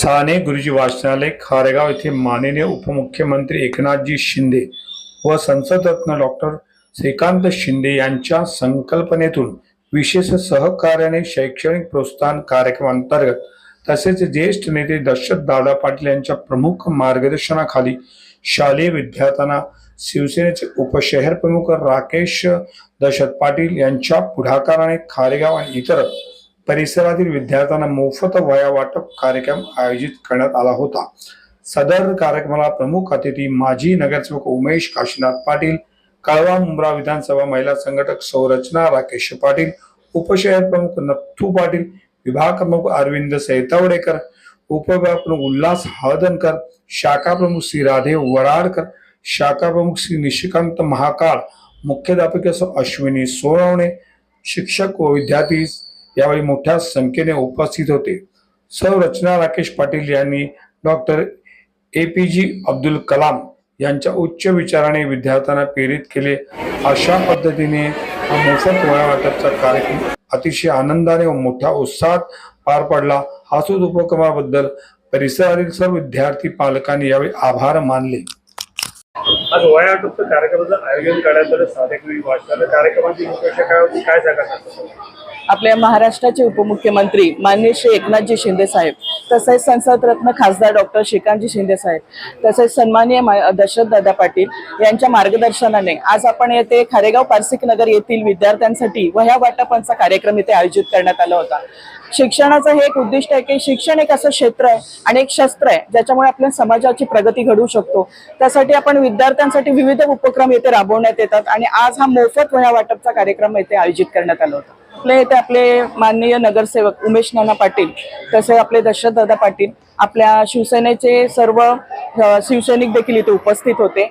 साने गुरुजी वाचनालय खारेगाव येथे माननीय उपमुख्यमंत्री एकनाथजी शिंदे व संसदरत्न डॉक्टर श्रीकांत शिंदे यांच्या संकल्पनेतून विशेष सहकार्याने शैक्षणिक प्रोत्साहन कार्यक्रमांतर्गत तसेच ज्येष्ठ नेते दशरथ दादा पाटील यांच्या प्रमुख मार्गदर्शनाखाली शालेय विद्यार्थ्यांना शिवसेनेचे उपशहर प्रमुख राकेश दशरथ पाटील यांच्या पुढाकाराने खारेगाव आणि इतर परिसरातील विद्यार्थ्यांना मोफत वह्या वाटप कार्यक्रम आयोजित करण्यात आला होता। सदर कार्यक्रमाला प्रमुख अतिथी माजी नगरसेवक उमेश काशीनाथ पाटील, कळवा मुंब्रा विधानसभा महिला संघटक संरचना राकेश पाटील, उपशहर प्रमुख नथू पाटील, विभाग प्रमुख अरविंद सैतावडेकर, उपविभाग प्रमुख उल्हास हळदणकर, शाखा प्रमुख श्री राधे वराडकर, शाखा प्रमुख श्री निशिकांत महाकाळ, मुख्याध्यापिका अश्विनी सोनवणे, शिक्षक व विद्यार्थी यावेळी मोठ्या संख्येने उपस्थित होते। संरचना राकेश पाटील यांनी डॉक्टर APJ अब्दुल कलाम यांच्या उच्च विचाराने विद्यार्थ्यांना प्रेरित केले। अशा पद्धतीने हा मोफत वह्या वाटपचा कार्यक्रम अतिशय आनंदाने व मोठ्या उत्साहात पार पडला। हासूद उपक्रमाबद्दल परिसरातील सर्व विद्यार्थी पालकांनी यावेळी आभार मानले। आज वह्या वाटपचं कार्यक्रमाचं आयोजन करण्यात आलं। साने गुरुजी वाचनालय कार्यक्रमाची उद्देश काय होती, काय सांगाल? आपल्या महाराष्ट्राचे उपमुख्यमंत्री माननीय श्री एकनाथजी शिंदे साहेब, तसेच संसदरत्न खासदार डॉक्टर श्रीकांतजी शिंदे साहेब, तसेच सन्माननीय दशरथ दादा पाटील यांच्या मार्गदर्शनाने आज आपण येथे खारेगाव पारसिक नगर येथील विद्यार्थ्यांसाठी वह्या वाटपांचा कार्यक्रम इथे आयोजित करण्यात आला होता। शिक्षणाचं हे एक उद्दिष्ट आहे की शिक्षण एक असं क्षेत्र आहे आणि एक शस्त्र आहे ज्याच्यामुळे आपल्या समाजाची प्रगती घडवू शकतो। त्यासाठी आपण विद्यार्थ्यांसाठी विविध उपक्रम येथे राबवण्यात येतात आणि आज हा मोफत वह्या वाटपचा कार्यक्रम येथे आयोजित करण्यात आला होता। आपल्या इथे आपले माननीय नगरसेवक उमेश नाना पाटील, तसे आपले दशरथ दादा पाटील, आपल्या शिवसेनेचे सर्व शिवसैनिक देखील इथे उपस्थित होते।